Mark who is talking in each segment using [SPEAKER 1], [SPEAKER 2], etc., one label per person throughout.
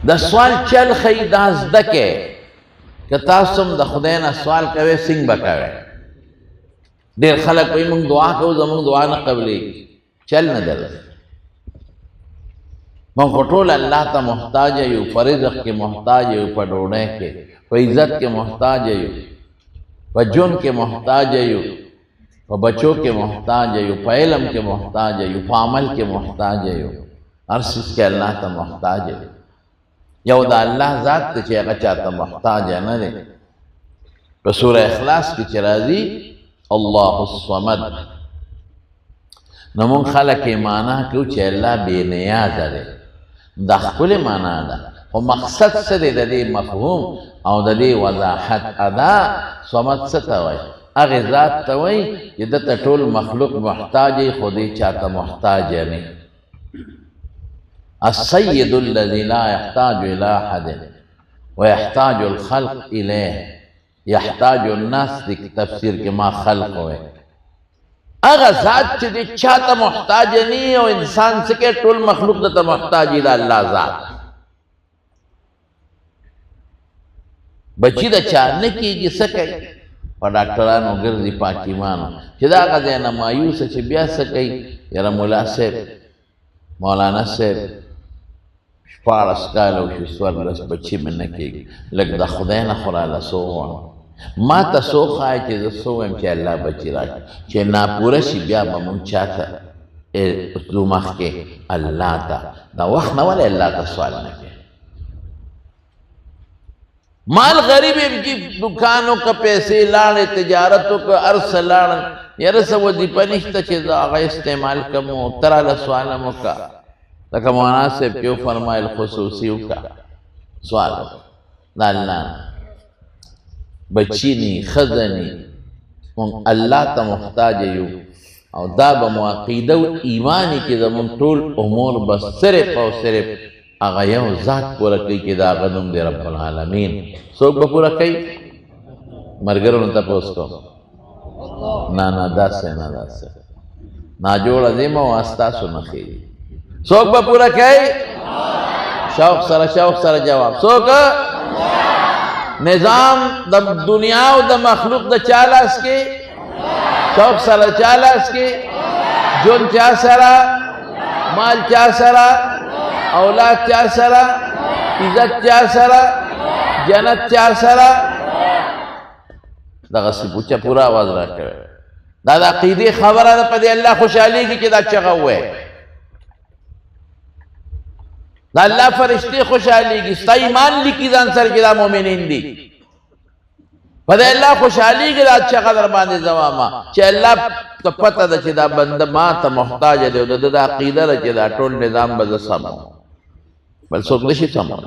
[SPEAKER 1] د سوال چل خی دا زده کې که تاسو هم د خدای نه سوال کوئ څنګه به کوئ ډېر خلک وایي موږ دعا کوو زموږ دعا نه قبلېږي چل نه درځي موږ خو ټول الله ته محتاج یو په رزق کې محتاج یو په ډوډۍ کې په عزت کې محتاج یو په ژوند کې محتاج یو په بچو کې محتاج یو په علم کې محتاج یو په عمل کې محتاج یو هر څیز کې الله ته محتاج یو یو د الله ذات ته چې هغه چاته محتاج نه دی په سوره اخلاص کې چې راځي الله الصمد نو مونږ خلک یې معنا کوو چې الله بې نیازه دی دا ښکلې معنا ده خو مقصد څه دی د دې مفهوم او د دې وضاحت ادا صمد څه ته وایي هغې ذات ته وایي چې ده ته ټول مخلوق محتاج یې خو دې چاته محتاج نه السيد الذي لا يحتاج إلى أحد ويحتاج الخلق إليه يحتاج الناس تفسير كما خلق ہوئے اگر ذات چه دی چاہتا محتاج نہیں او انسان سکے ټول مخلوق تا محتاج الى اللہ ذات بچی دا چارنے کی جی سکے پا ڈاکٹرانو گردی پاکیمانو چه دا آقا دینا مایوس چه بیا سکے یرا مولا صاحب مولانا صاحب شپارس کالو شسور لس بچی من نکی لگ دا خدای نخورا لسو وانو ما تا سو خواهی چه دا سو ویم چه اللہ بچی راک چه ناپورا شی بیا بمون چاہتا دومخ کے اللہ تا دا وقت نوالی اللہ تا سوال نکے مال غریب کی دکانوں کا پیسے لانے تجارتوں کا عرص لانے یرس وظیفہ نشتا چه دا آغا استعمال کمو ترا لسوالمو کا لکہ مناسب کیوں فرمائے الخصوصیوں کا سوالو دا اللہ بچینی خزنی اللہ تا محتاج یو او دا بمواقیدہ و ایمانی کی زمون طول امور بس صرف او صرف آغا یو ذات پورا کئی کی دا غنم دی رب العالمین سوک با پورا کئی مرگرون تا پوس کو نا دا سے نا جوڑ عظیم و آستاسو نخیری سوک با پورا کئی شوق سر جواب سوک نظام دا دنیا و دا مخلوق دا چالاس کی شوق سر چالاس کی جن چا سرا مال چا سرا اولاد چا سرا عزت چا سرا جنت چا سرا دا غصی پوچھا پورا آواز رکھ کرے دا عقیدی خبرہ دا پدی اللہ خوشحالی کی کہ دا چگا ہوئے دا اللہ فرشتے خوشحالی کی ستا ایمان لکی دا انسر کی دا مومنین دی پدی اللہ خوشحالی کی دا اچھا قدر باندے زواما چہ اللہ تو پتہ دا چہ دا بند ما تا محتاج دے دا عقیدہ دا چہ دا ٹول نظام بزا سامو بل سوک دشی سامو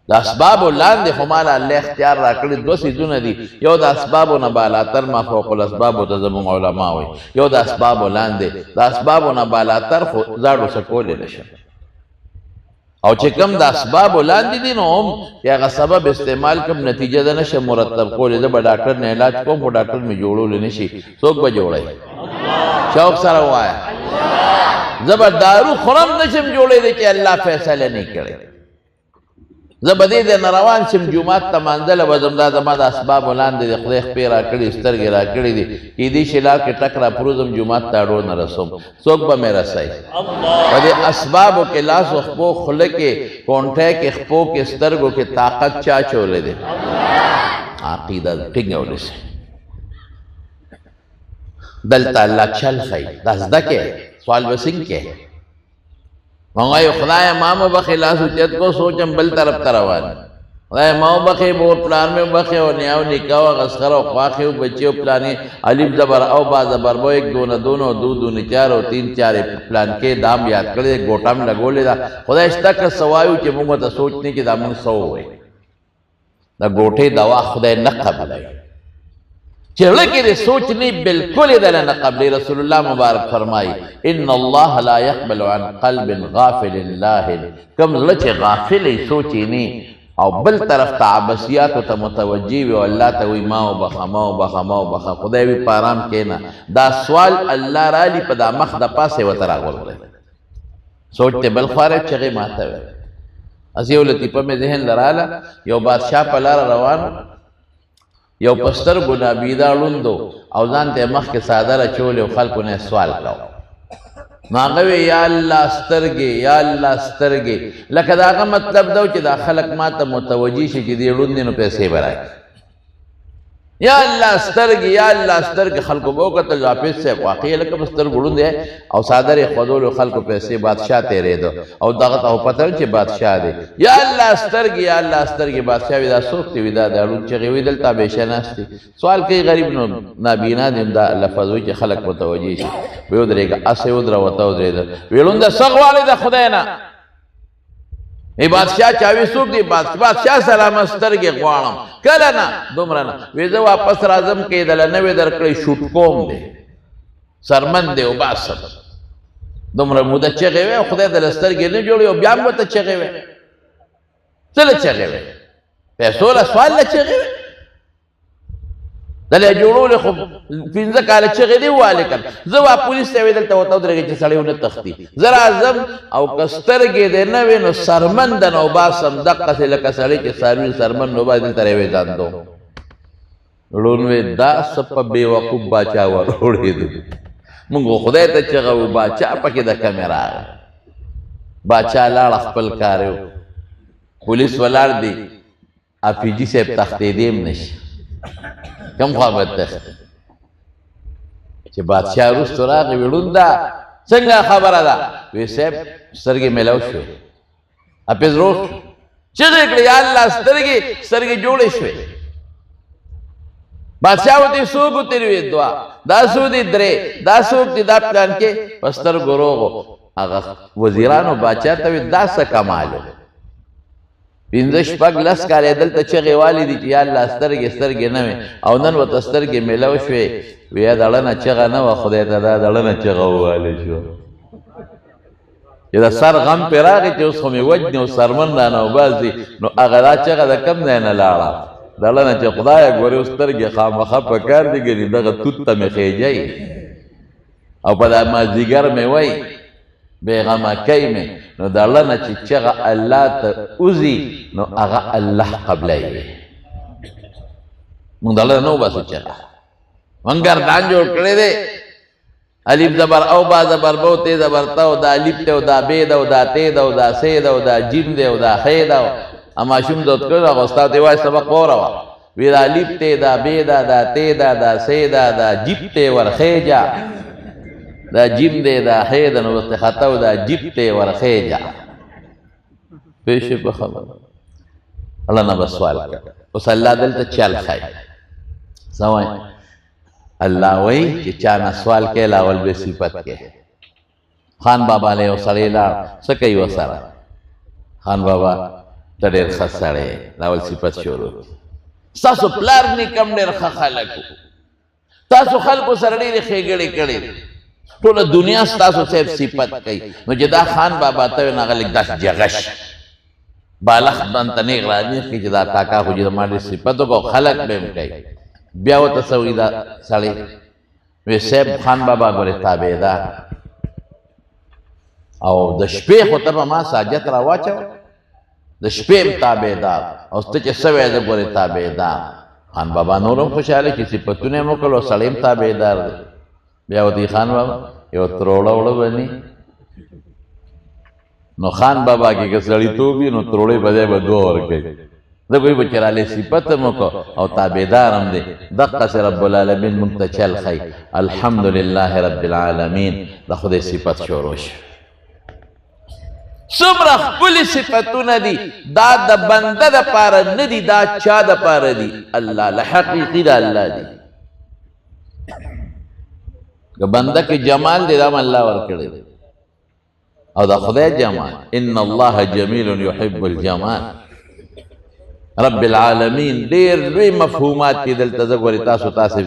[SPEAKER 1] دا اسباب و لاندے خمالا اللہ اختیار را کردی دو سیزون دی یو دا اسباب و نبالاتر ما فوق الاسباب و تزمون علماء ہوئی یو دا اسباب و لاندے دا اسباب و نبالاتر زاڑو سکولے نشا او چې کم دا اسباب ولاندې دي نو هم چې هغه سبب استعمال کم نتیجه ده نشه مرتب کولی زه به ډاکټر نه علاج کوم خو ډاکټر مې جوړولی نشي څوک به جوړی شوق سره ووایه زه به دارو خورم نشم جوړی چې الله فیصله نه کړی زه به دې نه روان شم جومات ته مانځله به ځم دا زما د اسباب ولاندې د خدای خپې را کړي سترګې را کړي دي کیدای شي لار کې ټک را پروزم جومات ته اډو نه رسوم څوک به مې رسوي په دې اسبابو کې لاس و خپو خوله کې کونټۍ کې خپو کې سترګو کې طاقت چا چولی دی عقیده ټینګولی شي دلته الله چل ښیي دا زده کې سوال به څنګه کې مانگا خدای مامو بخی لاسو چیت کو سوچم بل طرف تروان خدای مامو بخی بور پلان میں بخی و نیاو نکاو غسخر و خواخی و بچی و پلانی علیب زبر او با زبر بو ایک دون دون و دو دون چار و تین چار پلان کے دام یاد کردے گوٹا میں لگو لے دا خدای اشتاک سوایو چی مونگا تا سوچنے کی دامن سو ہوئے دا گوٹے دوا خدای نقبل ہے چہلے کے دے سوچنی بالکل دلے نقبل رسول اللہ مبارک فرمائی ان اللہ لا يقبل عن قلب غافل لاہل کم لچ غافل سوچنی او بل طرف تعبسیات و تمتوجی و اللہ توی ماو بخا ماو بخا ماو بخا خدای بھی پارام کہنا دا سوال اللہ را لی پدا مخ دا پاسے و تراغل رہے سوچتے بل خوارے چگے ماتا ہوئے اسی یو لطیفه مې ذهن لراله یو بادشاہ په لاره روان یو پستر ګنا بیدا لوندو او ځان ته مخ کې صادره چول او خلکو نه سوال کاو ناغوی یا الله سترګې یا الله سترګې لکه داغه مطلب دا چې دا خلک ماته متوجي شي چې دې لوندې نو پیسې برای یا الله سترګې یا الله سترګې خلکو به وکتل حافظ صاحب واقعي لکه په سترګو ړوند دی او څادر یې ښودلو خلکو پیسې بادشاه تېرېده او دغه ته پته چې بادشاه دی یا الله سترګې یا الله سترګې بادشاه وي دا څوک دی وي دا ړوند چغې وي دلته همیشه ناست دی سوال کوي غریب نو نابینا دی دا لفظ وایي چې خلک متوجي شي ویې ودرېږه اسې ودروته ودرېده ویې ړونده څه غواړې د خدای نه ای بادشاہ چاوی سوک دی بادشاہ سلام سترګې غواړم کله نه دومره نه وی زه واپس راځم کې دله نوې درکړی شوټ کوم دی سرمن دی وباسم دومره موده چغې وې خدای دله سترګې نه جوړې او بیا هم ورته چغې وې څه له چغې وې پیسو له سوال له چغې وې دله جوړولې خو پنځه کاله چغې دی والې کړ زه وا پولیس ته وې دلته ورته ودرېږې چې سړی ونه تښتي زه راځم او که سترګې دی نه وې نو سرمن د نو باسم دقسې لکه سړی چې څاروي سرمن نو باید دلته راوې ځاندو ړوند وې دا څه په بېوقوف باچا وروړېدو مونږ خدای ته چغه وو باچا پکې د کمې راغی باچا لاړه خپل کار یو پولیس ولاړ دی افیجي صاحب تښتېدی هم نشي کم خوا به تښتي چې بادشاه وروستو راغی ویې ړونده څنګه خبره ده وی صاحب سترګې میلاو شوې حافظ روغ شو چغې کړې یا الله سترګې جوړې شوې بادشاه ورته څوک وتېروي دوه دا څو دي درې دا څوک دي دا پلان کې په سترګو روغ هغه وزیرانو باچا ته وی دا څه کمال و پنځه شپږ لس کاله دلته چغې والې دي چې یا الله سترګې نه وې او نن ورته سترګې میلاو شوې ویا دړنه چغه نه وه خدای ته دا دړنه چغه ووالې شو چې د سر غم پرې راغی چې اوس خو مې وجنې او سرمن رانه وباسي نو هغه دا چغه د کم ځای نه لاړه دړنه چې خدایه ګورې اوس سترګې خامخا په کار دي ګنې دغه توت ته مې خېجئ او په دا مازدیګر مې وایي بیغمه کوي مې نو دړنه چې چغه الله ته وځي نو هغه الله قبلوي مونږ دړنه نه وباسو چغه مونږ ګردان جوړ کړی دی الف زبر او با زبر بو ته زبر تا او دا الف ته او دا ب ده او دا ت ده او دا س ده او دا جیم ده او دا خ ده اما شوم دوت کړه او استاد دی وای سبق وراوه وی دا الف ته دا ب ده دا ت ده دا س ده دا جیم ته ورخېجا دا جیم ده دا خ ده نو ته خطا او دا جیم ته ورخېجا پېښه په خبر الله نه سوال کړ او صلی الله دلته چل خای سوای الله وی چې چا نه سوال کې لاول به صفت کې خان بابا له سړی لا سکه یو سره خان بابا ته ډېر ښه سړی لاول صفت شروع تاسو پلار نه کم ډېر ښه خلک تاسو خلکو سره ډېرې ښېګړې کړې ټوله دنیا ستاسو صاحب صفت کوي نو چې دا خان بابا ته وی نو هغه لږ داسې جغش بالښت باندې نیغ راځي چې دا کاکا خو چې د ما ډېر صفت وکړو خلک به هم کوي بیا ورته څه وایي دا سړی وی صاحب خان بابا ګورې تابعدار او د شپې خو ته به ما ساجت را واچوه د شپې هم تابعدار او ته چې څه وایې زه ګورې تابعدار خان بابا نور هم خوشحاله چې صفتونه یې وکړل او سړی هم تابعدار دی بیا ورته خان بابا یو تروړه وړه بني نو خان بابا کې که سړیتوب وي نو تروړې په ځای به دوه ورکوي زه به وي بچرالی صفت هم وکړو او تابعدار هم دی دقسې رب العالمین موږ ته چل ښیي الحمدلله رب العالمین د خدای صفت شروع شو څومره ښکلي صفتونه دي دا د بنده دپاره نه دي دا چا دپاره دي الله له حقیقي د الله دي که بنده کې جمال دی دا هم الله ورکړی دی او دا خدای جمال ان الله جمیل یحب الجمال رب العالمین ډېر لوی مفهومات کې دلته زه ګورې تاسو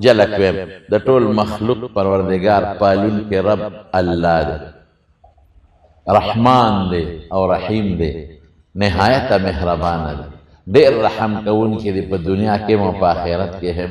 [SPEAKER 1] جلک ویم د ټول مخلوق پروردګار پالونکی رب الله دی رحمان دی او رحیم دی نهایت مهربانه دی ډېر رحم کوونکی دی په دنیا کې هم په آخرت کې هم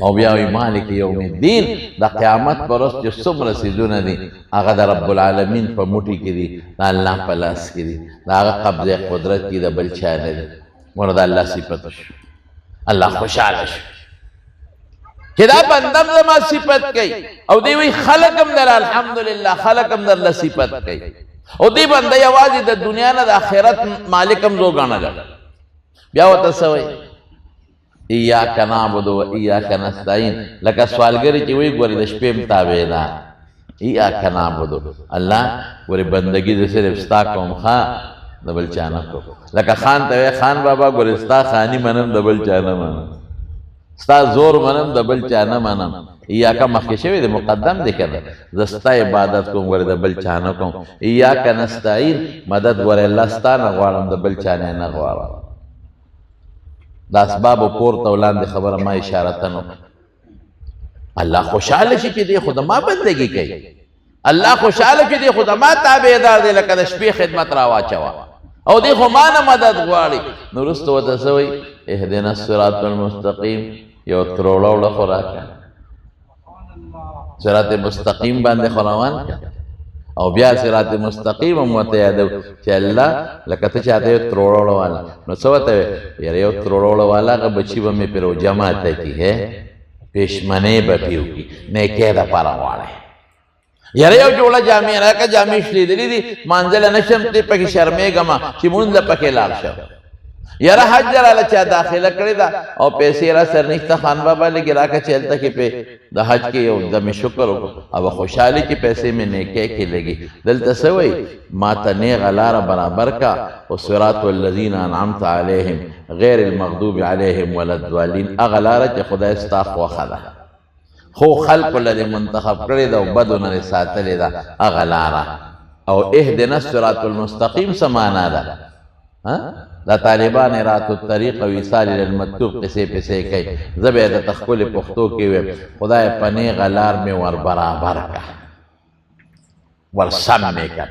[SPEAKER 1] او بیا وی مالک یوم الدین د قیامت پر ورځ چې څومره څیزونه دي هغه د رب العالمین په موټي کې دي د الله په لاس کې دي د هغه قبضه قدرت کې د بل چا نه دي ور د الله صفت شو الله خوشاله شو چې دا بندم زما صفت کوي او دی وی خلقم در الحمدلله خلقم در صفت کوي او دی بنده یوازې د دنیا نه د آخرت مالکم زو غاڼه بیا وته سوي ایاک نعبد و ایاک نستعین لکه سوالګری چې وی ګوري د شپې متابع ده ایاک نعبد الله ګوري بندگی د صرف ستا کوم ښا د بل چا نه کو لکه خان ته خان بابا ګوري ستا خانی منم د بل چا نه منم ستا زور منم د بل چا نه منم ایاک مخکې شوی د مقدم دی کنه زستا عبادت کوم ګوري د بل چا نه کوم ایاک نستعین مدد ګوري الله ستا نه غواړم د بل چا نه غواړم د اسباب پورته ولاندې خبره ما اشاره تنو الله خوشاله شي چې دی خود ما بندگی کوي الله خوشاله چې دی خود ما تابعدار دی لکه د شپې خدمت را واچوا او دی خو ما نه مدد غواړي نو رستو وته سوی اهدنا الصراط المستقیم یو ترولو خوراکه صراط مستقیم باندې خروان او بیا صراط مستقیم مته یادو چې الله لکه ته چاته ترولو والا نو سوته یو ترولو والا غ بچی به مې پرو جماعت کی ہے پېشمنه به پیو کی نه کې دا پرواله یاره یو جوړه جامع راکه جامع شلې دي مانځل نشم ته پکې شرمېګما چې مونږ پکې لاړ شو یاره حج را چا داخله کړی دا او پیسې را سر نشته خان بابا لګی راکه چلته کې په د حج کې یو دمه شکر او خوشحالي کې پیسې مې نیکه کې لګي دلته سوي ما ته نه غلار برابر کا او صراط الذين انعمت عليهم غیر المغضوب عليهم ولا الضالين اغلار چې خدای استاخ وخلا خو خلق الذي منتخب کړی دا بدونه ساتلې دا اغلار او اهدنا الصراط المستقيم سمانا دا ها دا طالبان رات الطریق و ایصال للمطلوب قصے پسے کئی زبې د تخکل پښتو کې وي خدای پنی غلار میں ور برابر کا ور سم میں کا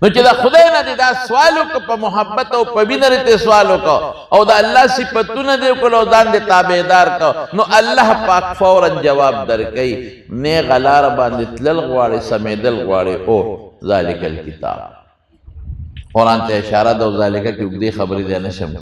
[SPEAKER 1] نو چې دا خدای نه دا سوالو کو په محبت او په بینرته سوالو کو او دا الله صفاتونه دې کولو ځان دې تابعدار کو نو الله پاک فورا جواب درکې نه غلار باندې تلل غواړي سمیدل غواړي او ذالک الکتاب قرآن ته اشاره ده او ذالکه کې دې خبرې ده نشم